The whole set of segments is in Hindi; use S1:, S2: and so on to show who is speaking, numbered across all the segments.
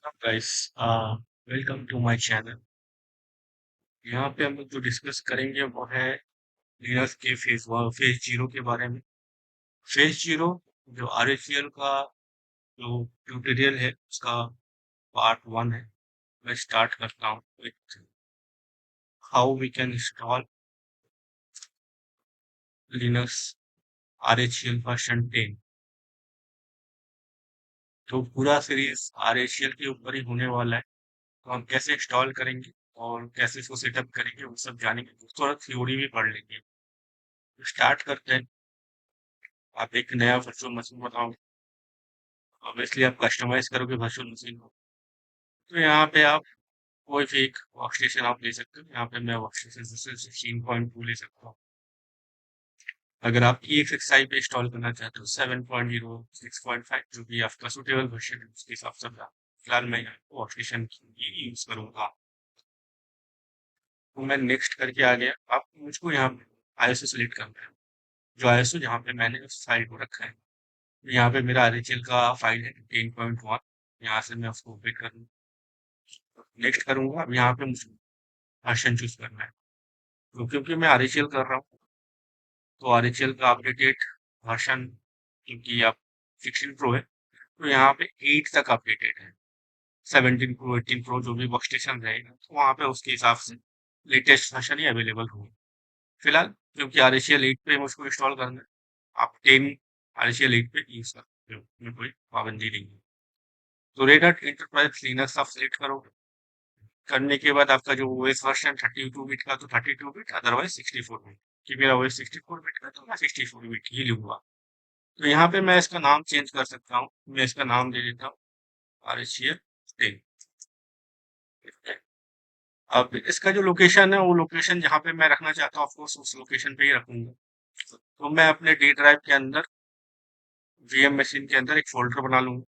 S1: Guys, welcome to my channel. यहाँ पे हम लोग जो डिस्कस करेंगे वो है लिनक्स के फेज जीरो के बारे में। फेज जीरो जो आरएचएल का जो ट्यूटोरियल है उसका पार्ट वन है। मैं स्टार्ट करता हूँ with how we can install Linux RHEL version 10। तो पूरा सीरीज आरएचएल के ऊपर ही होने वाला है। तो हम कैसे इंस्टॉल करेंगे और कैसे इसको सेटअप करेंगे वो सब जानेंगे, थोड़ा थ्योरी भी पढ़ लेंगे। स्टार्ट करते हैं। आप एक नया वर्चुअल मशीन बनाओ, ऑब्वियसली आप कस्टमाइज करोगे वर्चुअल मशीन को। तो यहाँ पे आप कोई भी एक वर्कस्टेशन आप ले सकते हो। यहाँ पे मैं वर्कस्टेशन जैसे 16.2 ले सकता हूँ। अगर आप EXXi पे इंस्टॉल करना चाहते हो 7.0 6.5 जो भी आपका सुटेबल वर्जन है उसके हिसाब से फिलहाल मैं वर्कस्टेशन यूज करूंगा। तो मैं नेक्स्ट करके आ गया। आप मुझको यहाँ पे आईएसओ सेलेक्ट करना है, जो आईएसओ जहाँ पे मैंने उस फाइल को रखा है। यहाँ पे मेरा आरएचएल का फाइल है 10.1। यहाँ से मैं उसको ओपन करूँगा, नेक्स्ट करूंगा। अब यहाँ पे मुझे वर्जन चूज करना है। तो क्योंकि मैं आरएचएल कर रहा हूँ तो आरएचएल का अपडेटेड वर्जन, क्योंकि आप 16 प्रो है तो यहाँ पे 8 तक अपडेटेड है। 17 प्रो 18 प्रो जो भी वर्क स्टेशन रहेगा तो वहाँ पे उसके हिसाब से लेटेस्ट वर्जन ही अवेलेबल होगा। फिलहाल क्योंकि आरएचएल 8 पे मुझको इंस्टॉल करना है, आप 10 आरएचएल 8 पे यूज सकते हो, में कोई पाबंदी नहीं है। तो रेड हैट एंटरप्राइज लिनक्स आप सिलेक्ट करोगे। करने के बाद आपका जो ओएस वर्जन 32 बिट का तो 32 बिट, अदरवाइज 64 बिट। कि मेरा ओएस 64 बिट का तो मैं 64 बिट ही लूंगा। तो यहाँ पे मैं इसका नाम चेंज कर सकता हूँ। मैं इसका नाम दे देता हूँ आरएचएल 10। अब इसका जो लोकेशन है वो लोकेशन जहाँ पे मैं रखना चाहता हूँ ऑफकोर्स उस लोकेशन पे ही रखूंगा। तो मैं अपने डी ड्राइव के अंदर वीएम मशीन के अंदर एक फोल्डर बना लूंगा।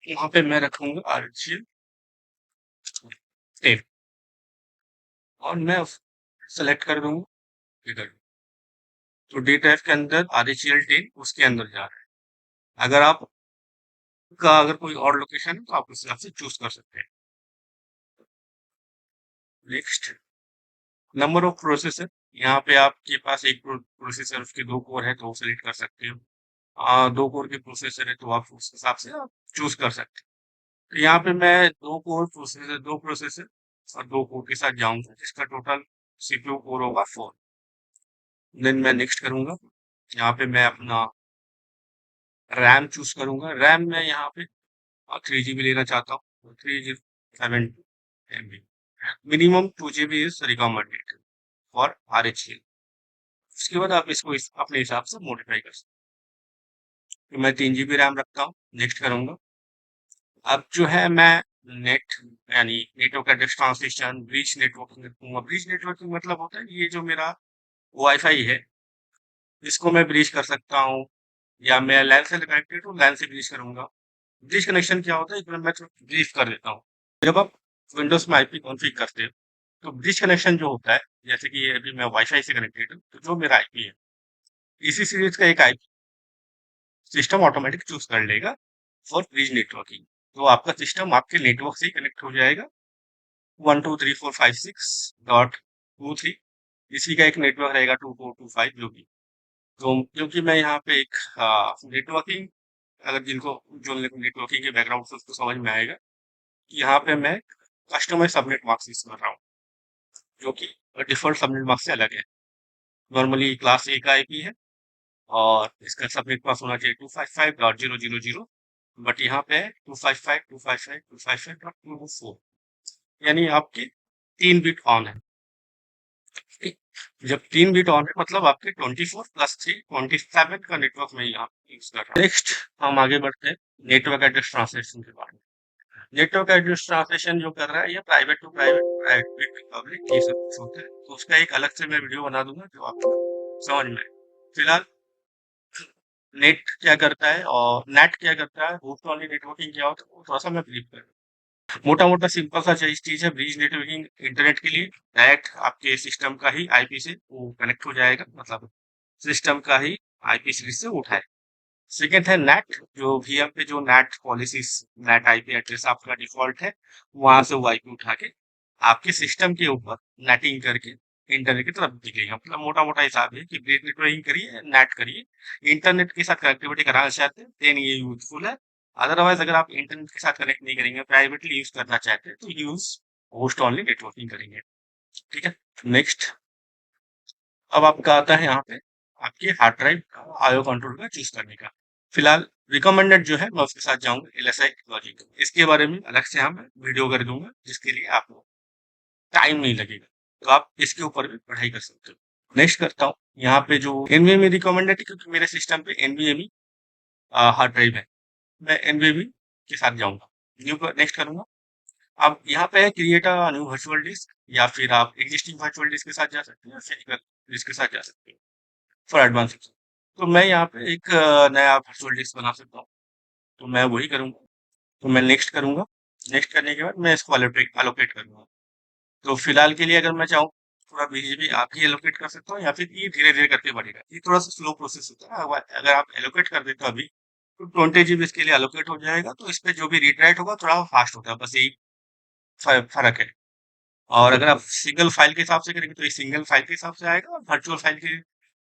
S1: वहां पे मैं रखूंगा आरएचएल 10 और मैं सेलेक्ट कर दूंगा इधर। तो डी ड्राइव के अंदर आरएचएल 10 उसके अंदर जा रहा है। अगर आप का अगर कोई और लोकेशन है तो आप उस हिसाब से चूज कर सकते हैं। Next, number of processor. यहाँ पे आपके पास एक प्रोसेसर उसके दो कोर है तो वो सेलेक्ट कर सकते हो। दो कोर के प्रोसेसर है तो आप उस हिसाब से आप चूज कर सकते हैं। तो यहाँ पे मैं दो प्रोसेसर और दो कोर के साथ जाऊंगा जिसका टोटल सीपीयू कोर होगा 4। देन मैं नेक्स्ट करूंगा। यहाँ पे मैं अपना रैम चूज करूंगा। रैम में यहाँ पे 3 GB लेना चाहता हूँ, 3 7 MB। Minimum 2 GB is recommended for RHL. उसके बाद आप इसको अपने हिसाब से मॉडिफाई कर सकते हैं। तो मैं 3 GB रैम रखता हूँ, नेक्स्ट करूंगा। अब जो है मैं नेट यानी network address translation bridge networking रखूंगा। ब्रिज नेटवर्किंग मतलब होता है ये जो मेरा वाईफाई है इसको मैं ब्रिज कर सकता हूँ, या मैं लैन से कनेक्टेड हूँ लैन से ब्रिज करूंगा। ब्रिज कनेक्शन क्या होता है मैं ब्रीफ कर देता हूँ। जब आप विंडोज में आईपी कॉन्फ़िगर करते हो तो ब्रिज कनेक्शन जो होता है, जैसे कि ये अभी मैं वाईफाई से कनेक्टेड हूँ तो जो मेरा आईपी है इसी सीरीज का एक आईपी सिस्टम ऑटोमेटिक चूज कर लेगा फॉर ब्रिज नेटवर्किंग। तो आपका सिस्टम आपके नेटवर्क से ही कनेक्ट हो जाएगा 1 2 3 4 5 6.2 3। इसी का एक नेटवर्क रहेगा 2425 जो भी। तो क्योंकि मैं यहाँ पे एक नेटवर्किंग, अगर जिनको जो नेटवर्किंग के बैकग्राउंड से उसको समझ में आएगा कि यहाँ पे मैं कस्टमाइज सबनेट मास्क यूज कर रहा हूँ जो कि डिफॉल्ट सबनेट मास्क से अलग है। नॉर्मली क्लास ए का आईपी है और इसका सबनेट मास्क होना चाहिए 255.0.0.0। बट यहाँ पे 255.255.255.224, यानी आपके 3 बिट ऑन है। ठीक? जब 3 बिट ऑन है मतलब आपके 24 + 3 27 का नेटवर्क में यहाँ यूज कर रहा हूँ। नेक्स्ट हम आगे बढ़ते हैं नेटवर्क एड्रेस ट्रांसलेशन के बारे में। नेटवर्क एड्रेस ट्रांसलेशन जो कर रहा है ये private to private, private to public, ये सब कुछ होता है। तो उसका एक अलग से मैं वीडियो बना दूंगा जो आपको समझ में आए। फिलहाल नेट क्या करता है और नेट क्या करता है, होस्ट वाली नेटवर्किंग क्या होता है वो थोड़ा सा मैं ब्रीफ कर। मोटा मोटा सिंपल सा चीज है। ब्रिज नेटवर्किंग इंटरनेट के लिए डायरेक्ट आपके सिस्टम का ही आईपी से वो कनेक्ट हो जाएगा, मतलब सिस्टम का ही आईपी सीरीज से उठाए। सेकंड है नेट, जो वीएम पे जो net policies, net IP address आपका डिफॉल्ट है, वहां से वो आईपी उठा के आपके सिस्टम के ऊपर नेटिंग करके इंटरनेट की तरफ दिखेगा। मतलब मोटा मोटा हिसाब है कि ब्रेक नेटवर्किंग करिए, नेट करिए, इंटरनेट के साथ कनेक्टिविटी कराना चाहते हैं देन ये यूजफुल है। अदरवाइज अगर आप इंटरनेट के साथ कनेक्ट नहीं करेंगे, प्राइवेटली यूज करना चाहते हैं, तो यूज होस्ट ओनली नेटवर्किंग करेंगे। ठीक है। नेक्स्ट, अब आपका आता है यहाँ पे आपके हार्ड ड्राइव आईओ कंट्रोल का चूज करने का। फिलहाल रिकमेंडेड जो है मैं उसके साथ जाऊंगा, एलएसआई लॉजिक। इसके बारे में अलग से हम वीडियो कर दूंगा, जिसके लिए आपको टाइम नहीं लगेगा, तो आप इसके ऊपर भी पढ़ाई कर सकते हो। नेक्स्ट करता हूँ, यहाँ पे जो एनवीएमई रिकमेंडेड है, क्योंकि मेरे सिस्टम पे एनवीएमई हार्ड ड्राइव है, मैं एनवीएमई के साथ जाऊंगा, न्यू नेक्स्ट करूंगा। अब यहाँ पे है create a new virtual disc, या फिर आप एग्जिस्टिंग वर्चुअल डिस्क के साथ जा सकते हैं, या फिजिकल डिस्क के साथ जा सकते हैं फॉर एडवांस। तो मैं यहाँ पे एक नया वर्चुअल डिस्क बना सकता हूँ, तो मैं वही करूंगा। तो मैं नेक्स्ट करूंगा, नेक्स्ट करने के बाद मैं इसको अलोकेट करूंगा। तो फिलहाल के लिए अगर मैं चाहूँ, थोड़ा बीजीबी आप ही एलोकेट कर सकता हूँ, या फिर ये धीरे धीरे करके बढ़ेगा, ये थोड़ा सा स्लो प्रोसेस होता है। अगर आप एलोकेट कर देते हो अभी, तो 20 GB इसके लिए एलोकेट हो जाएगा, तो इस पे जो भी रीड राइट होगा थोड़ा फास्ट होता है, बस यही फर्क है। और अगर आप सिंगल फाइल के हिसाब से करेंगे, तो ये सिंगल फाइल के हिसाब से आएगा, और वर्चुअल फाइल के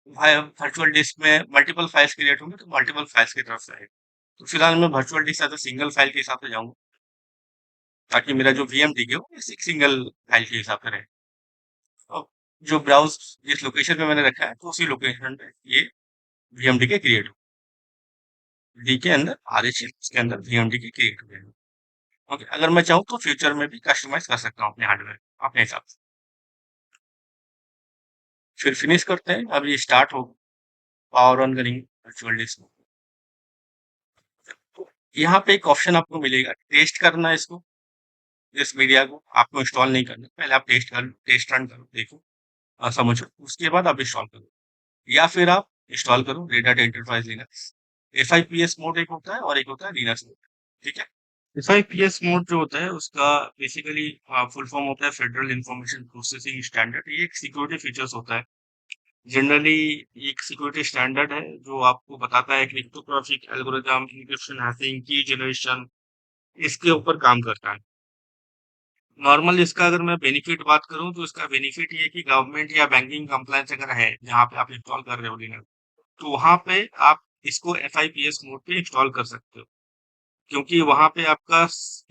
S1: वर्चुअल डिस्क में मल्टीपल फाइल्स क्रिएट होंगे, तो मल्टीपल फाइल्स की तरफ से आएगा। तो फिलहाल मैं virtual disk as single file के हिसाब से जाऊंगा, ताकि मेरा जो वीएमडी है वो एक सिंगल फाइल के हिसाब से रहे। तो जो ब्राउज जिस लोकेशन पे मैंने रखा है, तो उसी लोकेशन पे ये वीएमडी के क्रिएट हो, डी के अंदर आरएचएल के अंदर वीएमडी के क्रिएट हो जाएगा। ओके, अगर मैं चाहूँ तो फ्यूचर में भी कस्टमाइज कर सकता हूँ अपने हार्डवेयर अपने हिसाब से। फिर फिनिश करते हैं, अब ये स्टार्ट हो, पावर ऑन करेंगे वर्चुअल डिस्क। तो यहाँ पे एक ऑप्शन आपको मिलेगा टेस्ट करना, इसको इस मीडिया को आपको इंस्टॉल नहीं करना, पहले आप टेस्ट रन करो, देखो समझो, उसके बाद आप इंस्टॉल करो, या फिर आप इंस्टॉल करो red hat enterprise Linux. FIPS mode एक होता है, और एक होता है लिनक्स मोड। ठीक है। एफआईपीएस मोड जो होता है उसका बेसिकली फुल फॉर्म होता है फेडरल इंफॉर्मेशन प्रोसेसिंग स्टैंडर्ड। ये एक सिक्योरिटी फीचर्स होता है, जनरली एक सिक्योरिटी स्टैंडर्ड है, जो आपको बताता है क्रिप्टोग्राफिक एल्गोरिथम, इंक्रिप्शन, हैशिंग, की जनरेशन, इसके ऊपर काम करता है। नॉर्मल इसका अगर मैं बेनिफिट बात करूं, तो इसका बेनिफिट ये है कि गवर्नमेंट या बैंकिंग कंप्लायंस अगर है जहां पे आप इंस्टॉल कर रहे हो लिनक्स, तो वहां पे आप इसको एफआईपीएस मोड पे इंस्टॉल कर सकते हो, क्योंकि वहां पे आपका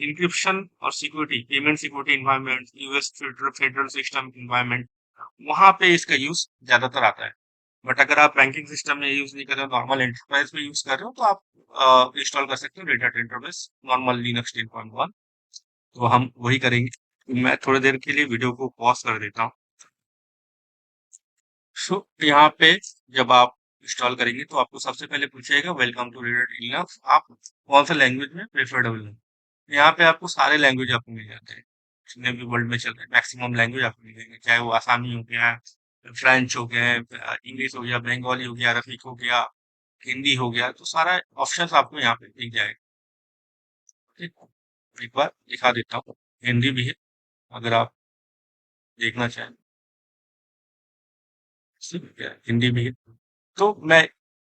S1: इंक्रिप्शन और security, payment security environment, US federal system environment, वहां पे इसका यूज ज्यादातर आता है। बट अगर आप बैंकिंग सिस्टम में यूज नहीं कर रहे हो, नॉर्मल एंटरप्राइज में यूज कर रहे हो, तो आप इंस्टॉल कर सकते हो red hat enterprise normal Linux 10.1। तो हम वही करेंगे। मैं थोड़ी देर के लिए वीडियो को पॉज कर देता हूँ। सो यहाँ पे जब आप इंस्टॉल करेंगे, तो आपको सबसे पहले पूछेगा welcome to Red Hat Linux, आप कौन सा लैंग्वेज में प्रेफरेबल है। यहाँ पे आपको सारे लैंग्वेज आपको मिल जाते हैं, जितने भी वर्ल्ड में चल रहे हैं मैक्सिमम लैंग्वेज आपको मिलेंगे, चाहे वो आसामी हो गया, फ्रेंच हो गया, इंग्लिश हो गया, बंगाली हो गया, अरबिक हो गया, हिंदी हो गया, तो सारा ऑप्शंस आपको यहाँ पे दिख जाएगा। ठीक, एक बार दिखा देता हूँ, हिंदी भी है अगर आप देखना चाहें, ठीक है, हिंदी भी है। तो मैं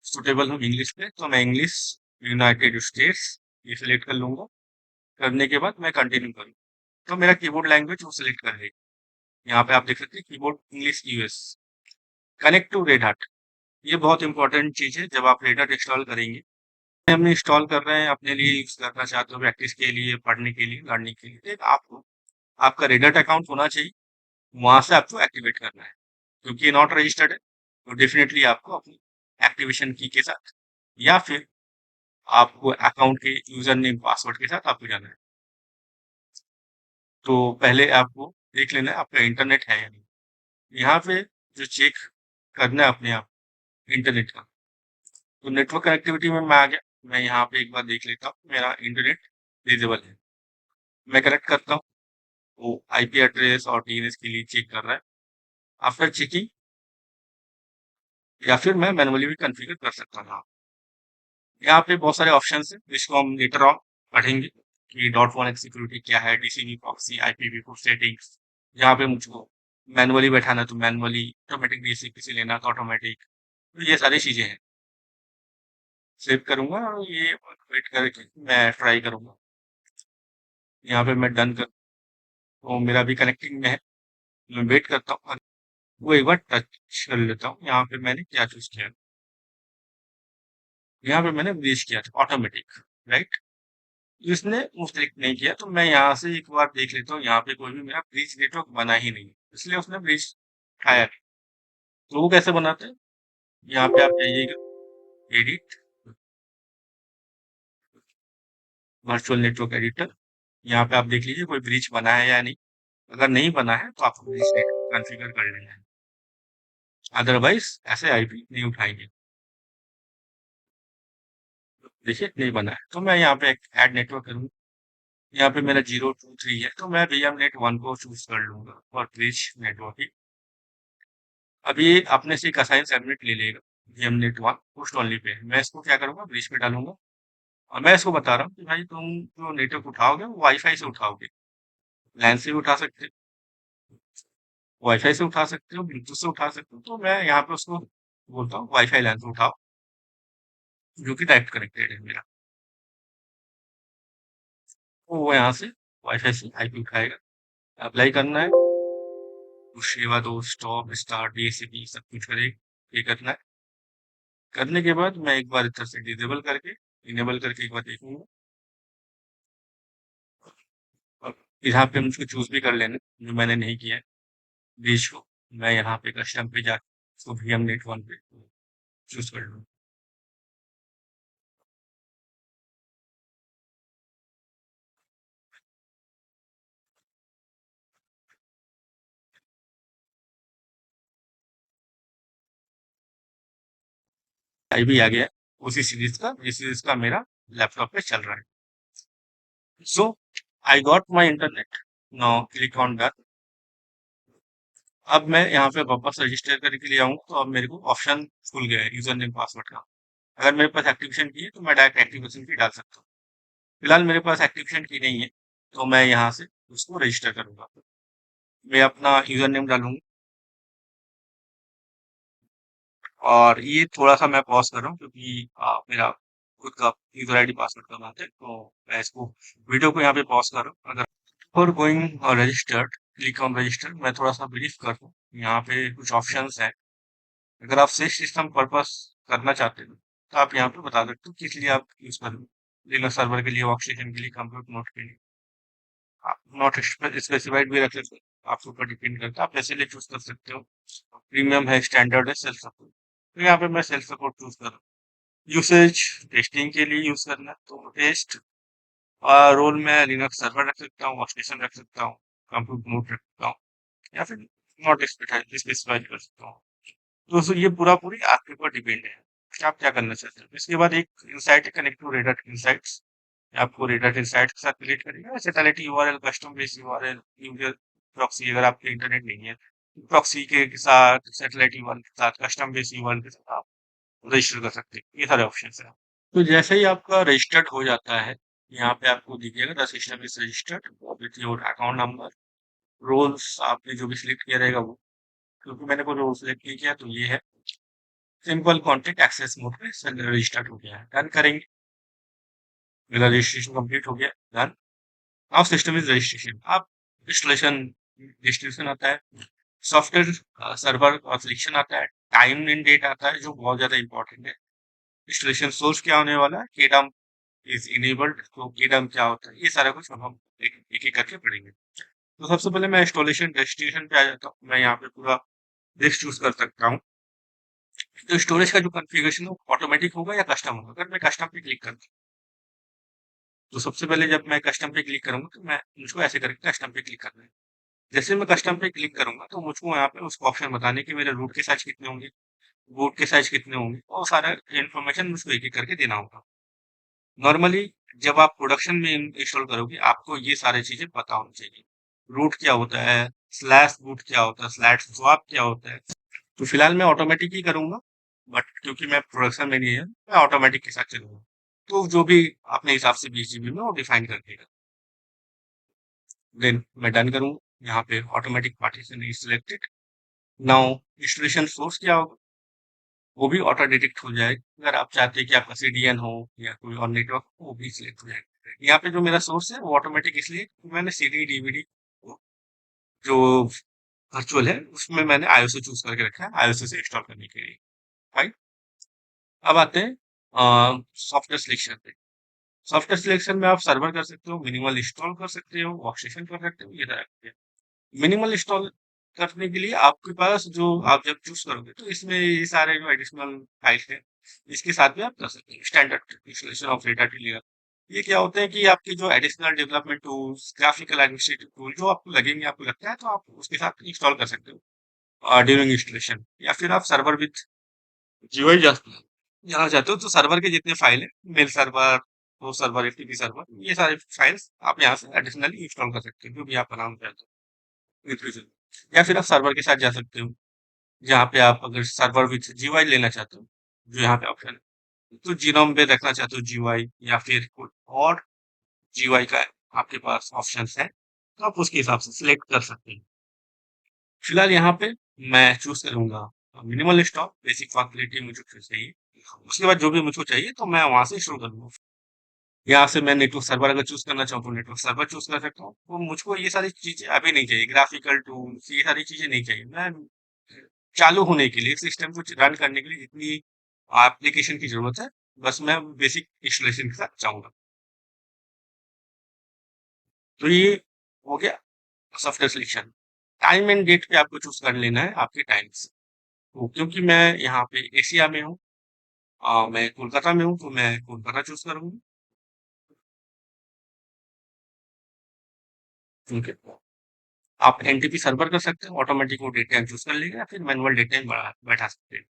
S1: सुटेबल हूँ इंग्लिश पे, तो मैं इंग्लिश यूनाइटेड स्टेट्स ये सिलेक्ट कर लूंगा। करने के बाद मैं कंटिन्यू करूँ, तो मेरा कीबोर्ड लैंग्वेज वो सिलेक्ट कर लेगी। यहाँ पे आप देख सकते हैं keyboard English US, connect to Red Hat. ये बहुत इंपॉर्टेंट चीज है, जब आप रेड हार्ट इंस्टॉल करेंगे, हम इंस्टॉल कर रहे हैं अपने लिए यूज करना चाहते हो, प्रैक्टिस के लिए, पढ़ने के लिए, लर्निंग के लिए, तो आपको आपका रेड हार्ट अकाउंट होना चाहिए, वहां से आपको एक्टिवेट करना है। क्योंकि ये नॉट रजिस्टर्ड है, तो डेफिनेटली आपको अपनी एक्टिवेशन की के साथ, या फिर आपको अकाउंट के यूजर नेम पासवर्ड के साथ आपको जाना है। तो पहले आपको देख लेना है आपका इंटरनेट है या नहीं। यहाँ पे जो चेक करना है अपने आप इंटरनेट का, तो नेटवर्क कनेक्टिविटी में मैं आ गया, मैं यहाँ पे एक बार देख लेता हूँ मेरा इंटरनेट विजिबल है। मैं कनेक्ट करता हूँ, वो आईपी एड्रेस और डीएनएस के लिए चेक कर रहा है। आफ्टर चेकिंग, या फिर मैं मैनुअली भी कॉन्फ़िगर कर सकता हूँ। यहाँ पे बहुत सारे ऑप्शन है, जिसको हम लेटर ऑन पढ़ेंगे कि डॉट वन एक्स सिक्योरिटी क्या है, डीसीपी प्रॉक्सी, आईपीवी4 सेटिंग्स। यहाँ पे मुझको मैनुअली बैठाना तो मैनुअली, ऑटोमेटिक डीसीपी से लेना तो ऑटोमेटिक, तो ये सारी चीजें हैं। सेव करूँगा और ये वेट करके मैं ट्राई करूँगा। यहाँ पे मैं डन कर तो मेरा अभी कनेक्टिंग में है, मैं वेट करता हूँ और वो एक बार टच कर लेता हूँ। यहाँ पे मैंने क्या चूज़ किया, यहाँ पे मैंने ब्रीज किया था ऑटोमेटिक, राइट? इसने वो सेलेक्ट नहीं किया, तो मैं यहाँ से एक बार देख लेता हूँ, यहाँ पे कोई भी मेरा ब्रीज नेटवर्क बना ही नहीं है, इसलिए उसने ब्रीज उठाया नहीं। तो वो कैसे बनाते हैं? यहाँ पे आप जाइएगा, एडिट, वर्चुअल नेटवर्क एडिटर, यहाँ पे आप देख लीजिए कोई ब्रीच बना है या नहीं। अगर नहीं बना है तो आपको ब्रीच नेटवर्क कॉन्फ़िगर कर लेना है, अदरवाइज ऐसे आईपी नहीं उठाएंगे। देखिए नहीं बना है, तो मैं यहाँ पे ऐड नेटवर्क करूँगा। यहाँ पे मेरा 023 है, तो मैं वीएम नेट 1 को चूज कर लूंगा और ब्रिज नेटवर्क। अब ये अपने से एक असाइन सबनेट ले लेगा, VM net 1 post only pay. मैं इसको क्या करूंगा, ब्रिज पे डालूंगा और मैं इसको बता रहा हूँ कि भाई तुम जो नेटवर्क उठाओगे वो वाईफाई से उठाओगे, लैन से भी उठा सकते हो, वाईफाई से उठा सकते हो, ब्लूटूथ से उठा सकते हो। तो मैं यहाँ पे उसको बोलता हूँ वाईफाई लैन से उठाओ, जो कि डायरेक्ट कनेक्टेड है मेरा। तो वो यहाँ से वाईफाई से आईपी उठाएगा। अप्लाई करना है, उसके बाद वो स्टॉप स्टार्ट डीएचसीपी सब कुछ करेगा, ये करना है। करने के बाद मैं एक बार इधर से डिसेबल करके इनेबल करके एक बार देखूंगा। और यहाँ पे मुझको चूज भी कर लेना, जो मैंने नहीं किया है ब्रिज को। मैं यहाँ पे कस्टम पे जाके उसको वीएम नेट 1 पे चूज कर लूँ। आई भी आ गया है उसी सीरीज का, जिस सीरीज का मेरा लैपटॉप पे चल रहा है। So I got my internet, now click on done. अब मैं यहाँ पे वापस रजिस्टर करके लिए आऊँ, तो अब मेरे को ऑप्शन खुल गया है यूजर नेम पासवर्ड का। अगर मेरे पास एक्टिवेशन की है तो मैं डायरेक्ट एक्टिवेशन की डाल सकता हूँ। फिलहाल मेरे पास एक्टिवेशन की नहीं है, तो मैं यहाँ से उसको रजिस्टर करूंगा। मैं अपना यूजर नेम डालूंगा और ये थोड़ा सा मैं पॉज कर रहा हूँ क्योंकि मेरा खुद का यूजर आईडी पासवर्ड का बात है, तो मैं इसको वीडियो को यहाँ पे पॉज कर रहा हूँ। अगर for going registered, click on register, मैं थोड़ा सा ब्रीफ कर दूँ। यहाँ पे कुछ ऑप्शंस हैं, अगर आप सिक्स सिस्टम पर्पस करना चाहते हो तो आप यहाँ पे बता सकते हो किस लिए आप यूज कर रहे हो। लिनक्स सर्वर के लिए, वर्कस्टेशन के लिए, कंप्यूटर नोट के लिए। आप नॉट स्पेसिफाइड भी रख सकते हो, आपके ऊपर डिपेंड करता है, आप जैसे लिए चूज कर सकते हो। प्रीमियम है, स्टैंडर्ड है, सेल्फ सपोर्ट, तो यहाँ पे मैं सेल्फ सपोर्ट चूज कर रहा हूँ। यूसेज टेस्टिंग के लिए यूज करना है तो टेस्ट, रोल में लिनक्स सर्वर रख सकता हूँ, वर्कस्टेशन रख सकता हूँ, कंप्यूटर नोट रख सकता हूँ, या फिर नॉट स्पेसिफाइड कर सकता हूँ। तो ये पूरा पूरी आपके ऊपर डिपेंड है कि आप क्या करना चाहते हो। इसके बाद एक इनसाइट है, connect to Red Hat insights, आपको रेड हैट इनसाइट के साथ क्रिएट करेगा। Satellite URL, custom base URL, user proxy, अगर आपके इंटरनेट नहीं है प्रॉक्सी के साथ, सैटेलाइट यूआरएल के साथ, कस्टम बेस यूआरएल के साथ आप रजिस्टर कर सकते हैं। ये सारे ऑप्शन है। तो जैसे ही आपका रजिस्टर्ड हो जाता है, यहाँ पे आपको दिखेगा the system is registered with your account number, roles आपने जो भी सिलेक्ट किया रहेगा वो, क्योंकि मैंने कोई रोल सिलेक्ट नहीं किया तो ये है। सिंपल कॉन्टेक्ट एक्सेस मोड पे रजिस्टर्ड हो गया है, डन करेंगे। मेरा रजिस्ट्रेशन कंप्लीट हो गया, done. Now system is registration. आप इंस्टॉलेशन डिस्ट्रीब्यूशन आता है, सॉफ्टवेयर सर्वर और सिलेक्शन आता है, टाइम एंड डेट आता है जो बहुत ज्यादा इंपॉर्टेंट है। इंस्टॉलेशन सोर्स क्या होने वाला है, केडम इज इनेबल्ड, तो केडम क्या होता है, ये सारा कुछ अब हम एक एक करके पढ़ेंगे। तो सबसे पहले मैं इंस्टॉलेशन डेस्टिनेशन पे आ जाता हूँ। मैं यहाँ पे पूरा डिस्क चूज कर सकता हूँ। तो स्टोरेज का जो कॉन्फ़िगरेशन है वो ऑटोमेटिक होगा या कस्टम होगा। अगर मैं कस्टम पे क्लिक करता हूँ, तो सबसे पहले जब मैं कस्टम पे क्लिक करूंगा तो मैं मुझको ऐसे करके कस्टम पे क्लिक करना है। जैसे मैं कस्टम पे क्लिक करूंगा तो मुझको यहाँ पे उसको ऑप्शन बताने कि मेरे रूट के साइज कितने होंगे, बूट के साइज कितने होंगे, और सारा इन्फॉर्मेशन मुझको एक एक करके देना होगा। नॉर्मली जब आप प्रोडक्शन में इंस्टॉल करोगे आपको ये सारी चीजें पता होनी चाहिए। रूट क्या होता है, स्लैश बूट क्या होता है, स्लैश स्वैप क्या होता है। तो फिलहाल मैं ऑटोमेटिक ही करूंगा, बट क्योंकि मैं प्रोडक्शन में नहीं है मैं ऑटोमेटिक के साथ चलूंगा। तो जो भी अपने हिसाब से 20 GB में वो डिफाइन कर देगा। देन मैं डन करूंगा। यहाँ पे automatic partition is selected. Now installation source क्या होगा, वो भी ऑटो डिटेक्ट हो जाएगा। अगर आप चाहते हैं कि आपका सीडीएन हो या कोई और नेटवर्क हो, वो भी सिलेक्ट हो जाएगा। यहाँ पे जो मेरा सोर्स है वो ऑटोमेटिक, इसलिए कि मैंने सीडी डीवीडी जो वर्चुअल है उसमें मैंने आईओएसओ चूज करके रखा है आईओएसओ से इंस्टॉल करने के लिए। राइट। अब आते हैं सॉफ्टवेयर सिलेक्शन पे। सॉफ्टवेयर सिलेक्शन में आप सर्वर कर सकते हो, मिनिमल इंस्टॉल कर सकते हो, वर्कस्टेशन कर सकते हो, ये तरह के। मिनिमल इंस्टॉल करने के लिए आपके पास जो आप जब चूज करोगे तो इसमें ये सारे जो एडिशनल फाइल्स हैं इसके साथ भी आप कर सकते हैं। स्टैंडर्ड इंस्टॉलेशन ऑफ डेटा टेलियर, ये क्या होते हैं कि आपके जो additional development tools, graphical administrative tool जो आपको लगेंगे, आपको लगता है, तो आप उसके साथ इंस्टॉल कर सकते हो ड्यूरिंग इंस्टॉलेशन। या फिर आप सर्वर विद जीयूआई जाना चाहते हो तो सर्वर के जितने फाइल है, मेल सर्वर, वो सर्वर, एफटीपी सर्वर, ये सारे फाइल्स आप यहाँ से एडिशनली इंस्टॉल कर सकते हो जो भी आप बनाना चाहते हो with reason। या फिर आप सर्वर के साथ जा सकते हो, जहाँ पे आप अगर सर्वर विथ जीयूआई लेना चाहते हो, जो यहाँ पे ऑप्शन है, तो जीनोम पे रखना चाहते हो जीयूआई, या फिर कोई और जीयूआई का आपके पास ऑप्शंस है, तो आप उसके हिसाब से सिलेक्ट कर सकते हैं। फिलहाल यहाँ पे मैं चूज करूंगा मिनिमल स्टॉक, बेसिक फैसिलिटी मुझे चाहिए। उसके बाद जो भी मुझको चाहिए तो मैं वहां से शुरू करूंगा। यहाँ से मैं नेटवर्क सर्वर अगर चूज करना चाहूँ तो नेटवर्क सर्वर चूज कर सकता हूँ। तो मुझको ये सारी चीजें अभी नहीं चाहिए, ग्राफिकल टूल्स, ये सारी चीजें नहीं चाहिए। मैं चालू होने के लिए, सिस्टम को रन करने के लिए जितनी एप्लीकेशन की जरूरत है, बस मैं बेसिक इंस्टॉलेशन के साथ चाहूंगा। तो ये हो गया software selection. Time and date पे आपको चूज कर लेना है आपके टाइम से। तो क्योंकि मैं यहाँ पे एशिया में हूँ, मैं कोलकाता में हूँ, तो मैं कोलकाता चूज करूंगी। ठीक है। आप एनटीपी सर्वर कर सकते हो, ऑटोमेटिक वो डेट टाइम चूज कर लेगा, या फिर मैनुअल डेट टाइम बैठा सकते हैं।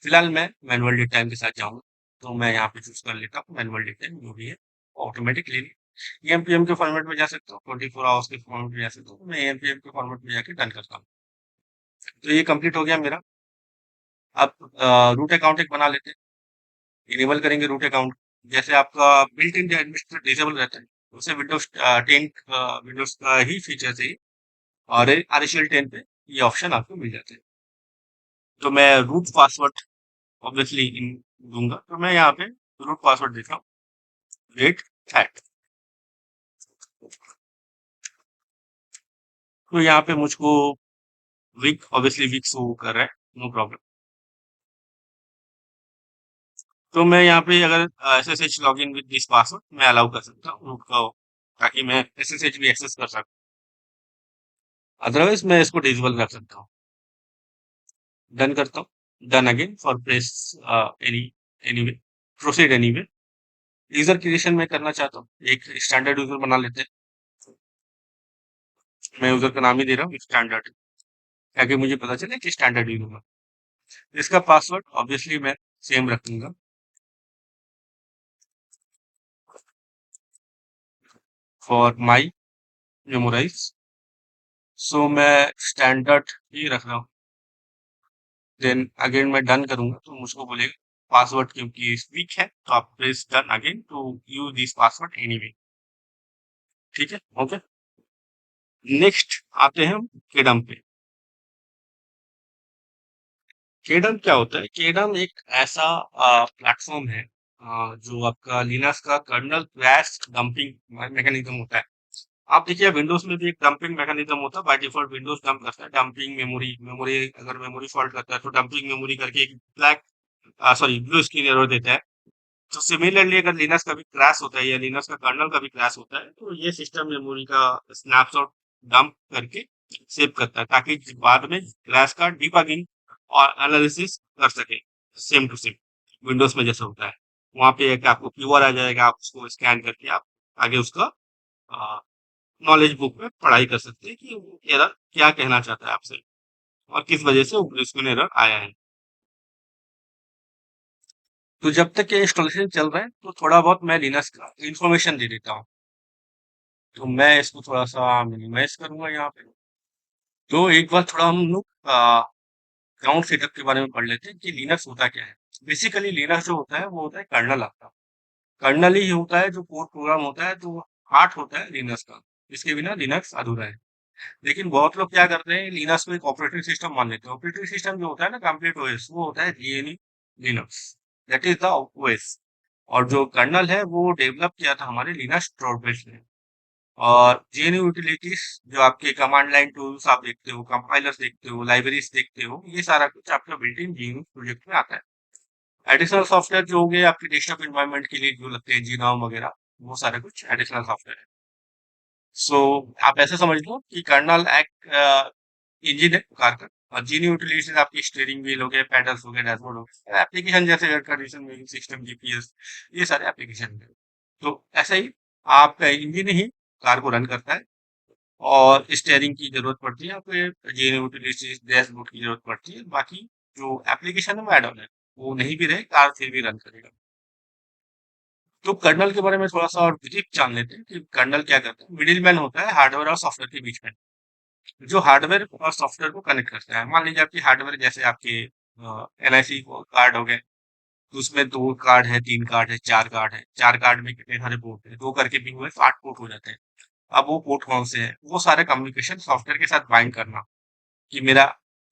S1: फिलहाल मैं मैनुअल डेट टाइम के साथ जाऊंगा, तो मैं यहाँ पे चूज कर लेता हूँ मैनुअल डेट टाइम जो भी है ऑटोमेटिक ले ली। एमपीएम के फॉर्मेट में जा सकता हूँ, 24 आवर्स के फॉर्मेट में जा सकता हूँ, तो मैं एमपीएम के फॉर्मेट में जाके डन करता हूँ। तो ये कंप्लीट हो गया मेरा। अब रूट अकाउंट एक बना लेते हैं, इनेबल करेंगे रूट अकाउंट। जैसे आपका बिल्ट इन एडमिनिस्ट्रेटर डिसेबल रहता है, उसे विंडोज 10 विंडोज का ही फीचर है, और आरएचएल 10 पे ये ऑप्शन आपको मिल जाते हैं। तो मैं रूट पासवर्ड ऑब्वियसली इन दूंगा, तो मैं यहाँ पे रूट पासवर्ड देता हूँ, रेट हैट। तो यहाँ पे मुझको वीक, ऑब्वियसली वीक शो कर रहा है, नो प्रॉब्लम। तो मैं यहाँ पे अगर SSH log in with this password मैं अलाउ कर सकता हूँ रूट का, ताकि मैं एसएसएच भी एक्सेस कर सकूँ। अदरवाइज मैं इसको डिसेबल रख सकता हूँ। डन करता हूँ, done again for press any anyway, proceed anyway. User creation में करना चाहता हूँ, एक स्टैंडर्ड यूजर बना लेते हैं। मैं यूजर का नाम ही दे रहा हूँ स्टैंडर्ड, ताकि मुझे पता चले कि स्टैंडर्ड यूजर है। इसका पासवर्ड ऑब्वियसली मैं सेम रखूंगा, फॉर माई मेमोराइज। सो मैं स्टैंडर्ड ही रख रहा हूँ। देन अगेन मैं डन करूंगा तो मुझको बोलेगा पासवर्ड क्योंकि वीक है, तो आप press done again to use this password anyway. ठीक है, ओके। नेक्स्ट आते हैं हम केडम पे। केडम क्या होता है? केडम एक ऐसा प्लेटफॉर्म है जो आपका लिनक्स का कर्नल क्रैश डंपिंग मैकेनिज्म होता है। आप देखिए विंडोज में भी एक डंपिंग मैकेनिज्म होता है, बाय डिफॉल्ट विंडोज डंप करता है डंपिंग मेमोरी। मेमोरी अगर मेमोरी फॉल्ट करता है तो डंपिंग मेमोरी करके एक black sorry blue screen error देता है। तो सिमिलरली अगर लिनक्स का भी क्रैश होता है या लिनक्स का कर्नल का भी क्रैश होता है, तो ये सिस्टम मेमोरी का स्नैपशॉट डंप करके सेव करता है, ताकि बाद में क्रैश का डिबगिंग और एनालिसिस कर सके, सेम टू सेम विंडोज में जैसा होता है। वहां पे एक आपको क्यूआर आ जाएगा, आप उसको स्कैन करके आप आगे उसका नॉलेज बुक में पढ़ाई कर सकते हैं कि वो एरर क्या कहना चाहता है आपसे, और किस वजह से उसको एरर आया है। तो जब तक ये इंस्टॉलेशन चल रहा है तो थोड़ा बहुत मैं लिनक्स का इंफॉर्मेशन दे देता हूँ। तो मैं इसको थोड़ा सा मिनिमाइज करूंगा यहाँ पे। तो एक बार थोड़ा हम लोग ग्राउंड सेटअप के बारे में पढ़ लेते हैं कि लिनक्स होता क्या है। बेसिकली लिनक्स जो होता है वो होता है कर्नल आपका। कर्नल ही होता है जो कोड प्रोग्राम होता है, जो हार्ट होता है लिनक्स का। इसके बिना लिनक्स अधूरा है। लेकिन बहुत लोग क्या करते हैं, लिनक्स को एक ऑपरेटिंग सिस्टम मान लेते हैं। ऑपरेटिंग सिस्टम जो होता है ना, कंप्लीट ओएस, वो होता है GNU Linux, that is the OS. और जो कर्नल है वो डेवलप किया था हमारे लिनक्स टॉर्वेल्स ने। और जीएनयू यूटिलिटीज, जो आपके कमांड लाइन टूल्स आप देखते हो, कंपाइलर्स देखते हो, लाइब्रेरीज देखते हो, ये सारा कुछ आपका बिल्ट इन जीएनयू प्रोजेक्ट में आता है। एडिशनल सॉफ्टवेयर जो हो गए आपके डेस्कटॉप एनवायरनमेंट के लिए जो लगते हैं, जीनोम वगैरह, वो सारा कुछ एडिशनल सॉफ्टवेयर है। सो आप ऐसे समझ लो कि कर्नल एक इंजन है कार का, और जीनी यूटिलिटीज आपकी स्टीयरिंग व्हील हो गए, पैडल्स हो गए, डैशबोर्ड हो गए, एप्लीकेशन जैसे air condition, music system, GPS, ये सारे एप्लीकेशन है। तो ऐसा ही आपका इंजन ही कार को रन करता है, और स्टीयरिंग की जरूरत पड़ती है, आपको जीनी यूटिलिटीज डैशबोर्ड की जरूरत पड़ती है। बाकी जो एप्लीकेशन है वो एड ऑन है, वो नहीं भी रहे कार फिर भी रन करेगा। तो कर्नल के बारे में थोड़ा सा और ब्रीफ जान लेते हैं कि कर्नल क्या करता है। मिडिल मैन होता है हार्डवेयर और सॉफ्टवेयर के बीच में, जो हार्डवेयर और सॉफ्टवेयर को कनेक्ट करता है। मान लीजिए आपकी हार्डवेयर जैसे आपके एनआईसी कार्ड हो गए, तो उसमें 2 कार्ड है, 3 कार्ड है, 4 कार्ड है, 4 कार्ड में कितने सारे पोर्ट है, 2 करके भी हुए तो 8 पोर्ट हो जाते हैं। अब वो पोर्ट कौन से हैं, वो सारे कम्युनिकेशन सॉफ्टवेयर के साथ बाइंड करना, कि मेरा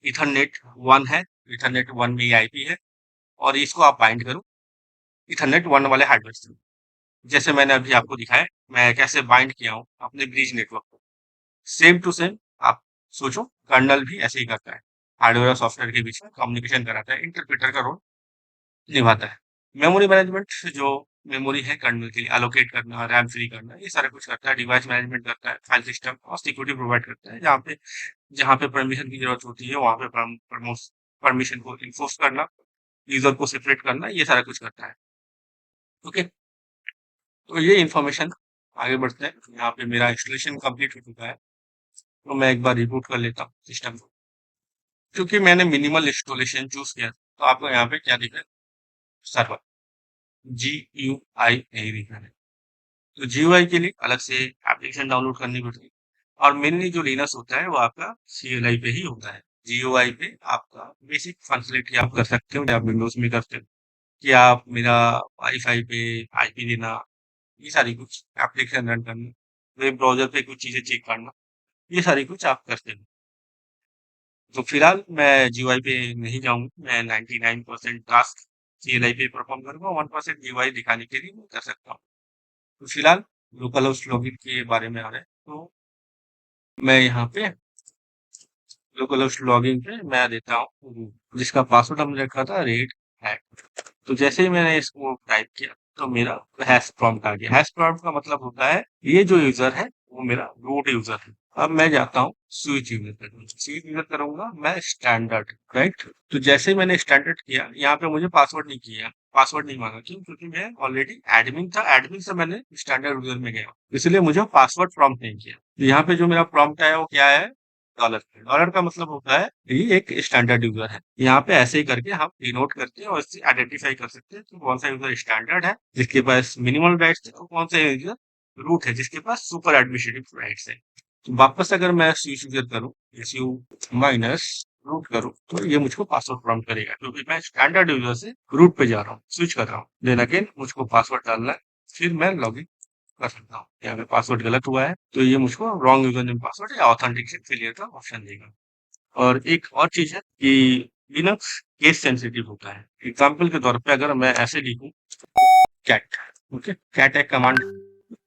S1: इथरनेट 1 है, इथरनेट 1 में ये आईपी है, और इसको आप बाइंड करो इथरनेट 1 वाले हार्डवेयर से। जैसे मैंने अभी आपको दिखाया, मैं कैसे बाइंड किया हूँ अपने ब्रिज नेटवर्क को, सेम टू सेम आप सोचो, कर्नल भी ऐसे ही करता है, हार्डवेयर और सॉफ्टवेयर के बीच में कम्युनिकेशन कराता है, इंटरप्रेटर का रोल निभाता है। मेमोरी मैनेजमेंट, जो मेमोरी है कर्नल के लिए अलोकेट करना, रैम फ्री करना, ये सारा कुछ करता है। डिवाइस मैनेजमेंट करता है, फाइल सिस्टम और सिक्योरिटी प्रोवाइड करता है, जहाँ पे परमिशन की जरूरत होती है वहां पे परमिशन को इन्फोर्स करना, यूजर को सेपरेट करना, ये सारा कुछ करता है। ओके, तो ये इन्फॉर्मेशन, आगे बढ़ते हैं। यहाँ पे मेरा इंस्टॉलेशन कंप्लीट हो चुका है, तो मैं एक बार रिबूट कर लेता हूँ सिस्टम को। क्योंकि मैंने मिनिमल इंस्टॉलेशन चूज किया, तो आपको यहाँ पे क्या दिख रहा है, सर्वर, GUI नहीं दिख रहा है। तो GUI के लिए अलग से एप्लीकेशन डाउनलोड करनी पड़ती है। और मेनली जो लिनक्स होता है वो आपका CLI पे ही होता है। GUI पे आपका बेसिक फंक्शनलिटी आप कर सकते हो, या आप विंडोज में करते हो, कि आप मेरा वाईफाई पे IP देना, ये सारी कुछ एप्लीकेशन रन करना, वेब ब्राउजर पे कुछ चीजें चेक करना, ये सारी कुछ आप करते हो। तो फिलहाल मैं GUI पे नहीं जाऊंगा, मैं 99% टास्क CLI पे परफॉर्म करूंगा, 1% GUI दिखाने के लिए मैं कर सकता हूँ। तो फिलहाल लोकल होस्ट लॉगिन के बारे में आ रहा है, तो मैं यहाँ पे लोकल होस्ट लॉगिन पे मैं देता हूँ, जिसका पासवर्ड हमने रखा था रेड हैक। तो जैसे ही मैंने इसको टाइप किया, तो मेरा हैश प्रॉम्प्ट आ गया। हैश प्रॉम्प्ट का मतलब होता है ये जो यूजर है वो मेरा रूट यूजर है। अब मैं जाता हूँ स्विच यूजर करूंगा, स्विच यूजर करूंगा मैं स्टैंडर्ड, राइट। तो जैसे ही मैंने स्टैंडर्ड किया, यहाँ पे मुझे पासवर्ड नहीं किया, पासवर्ड नहीं मांगा, क्यों? क्योंकि मैं ऑलरेडी एडमिन था, एडमिन से मैंने स्टैंडर्ड यूजर में गया, इसलिए मुझे पासवर्ड प्रॉम्प्ट नहीं किया। तो यहाँ पे जो मेरा प्रॉम्प्ट है वो क्या है, डॉलर। डॉलर का मतलब होता है ये एक स्टैंडर्ड यूजर है। यहाँ पे ऐसे ही करके हम डिनोट करके और इससे आइडेंटिफाई कर सकते हैं कि कौन सा यूजर स्टैंडर्ड है जिसके पास मिनिमल राइट्स है, और कौन सा यूजर रूट है जिसके पास सुपर एडमिनिस्ट्रेटिव राइट्स है। तो वापस अगर मैं स्विच यूजर करूँ, SU माइनस रूट करूँ, तो ये मुझको पासवर्ड प्रॉम्प्ट करेगा, क्योंकि मैं स्टैंडर्ड यूजर से रूट पे जा रहा हूँ, स्विच कर रहा हूँ। देन अगेन मुझको पासवर्ड डालना है, फिर मैं लॉगिन कर सकता हूँ। यहाँ पे पासवर्ड गलत हुआ है, तो ये मुझको रॉन्ग यूजर नेम पासवर्ड या ऑथेंटिकेशन फेलियर का ऑप्शन देगा। और एक और चीज है कि लिनक्स केस सेंसिटिव होता है। एग्जाम्पल के तौर पे अगर मैं ऐसे लिखूं कैट, ओके, कैट एक कमांड,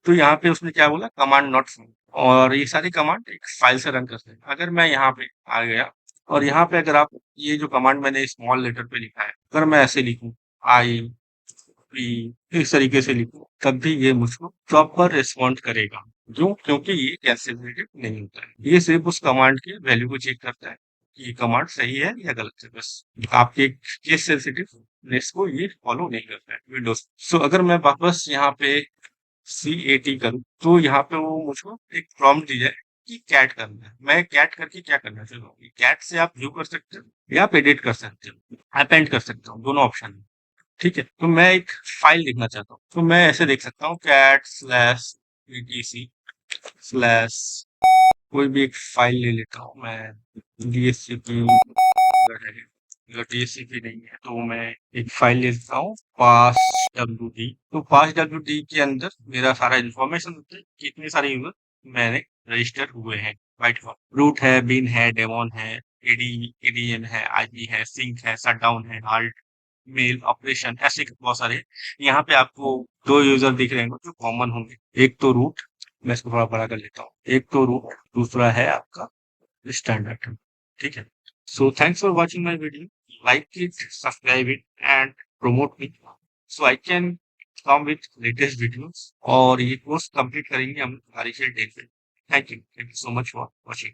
S1: तो यहाँ पे उसने क्या बोला, कमांड नॉट फाउंड। और ये सारी कमांड एक फाइल से रन करते हैं। अगर मैं यहाँ पे आ गया, और यहाँ पे अगर आप ये जो कमांड मैंने स्मॉल लेटर पे लिखा है, अगर मैं ऐसे लिखूं आई पी, इस तरीके से लिखूं, तब भी ये मुझको प्रॉपर रिस्पॉन्ड करेगा। क्यों? क्योंकि ये केस सेंसिटिव नहीं होता है, ये सिर्फ उस कमांड की वैल्यू को चेक करता है कि ये कमांड सही है या गलत है, बस। आपके केस सेंसिटिवनेस को ये फॉलो नहीं करता है विंडोज। सो अगर मैं वापस यहाँ पे CAT करूँ, तो यहाँ पे वो मुझको एक प्रॉम्प्ट दी जाए कि कैट करना है। मैं कैट करके क्या करना चाहता हूँ, कैट से आप व्यू कर सकते हो या आप एडिट कर सकते हो, अपेंड कर सकते हो, दोनों ऑप्शन है। ठीक है, तो मैं एक फाइल लिखना चाहता हूँ, तो मैं ऐसे देख सकता हूँ कैट स्लैश etc स्लैश, कोई भी एक फाइल ले लेता हूँ मैं, DHCP, अगर DHCP नहीं है तो मैं एक फाइल ले लेता हूँ पास WD। तो पास WD के अंदर मेरा सारा इन्फॉर्मेशन होता है, कितने सारे यूजर मैंने रजिस्टर हुए हैं, राइट। रूट है, बिन है, डेमोन है, एडी एडीएन है, IP है, सिंक है, शटडाउन है, हाल्ट, मेल, ऑपरेशन ऐसे बहुत सारे। यहाँ पे आपको 2 यूज़र दिख रहे होंगे जो कॉमन होंगे। एक तो रूट, मैं इसको थोड़ा बड़ा कर लेता हूँ। एक तो रूट, दूसरा है आपका स्टैंडर्ड। ठीक है? So thanks for watching my video. Like it, subscribe it and promote me so I can come with latest videos और ये कोर्स कंप्लीट करेंगे हम कार्यशील डे पे। Thank you so much for watching.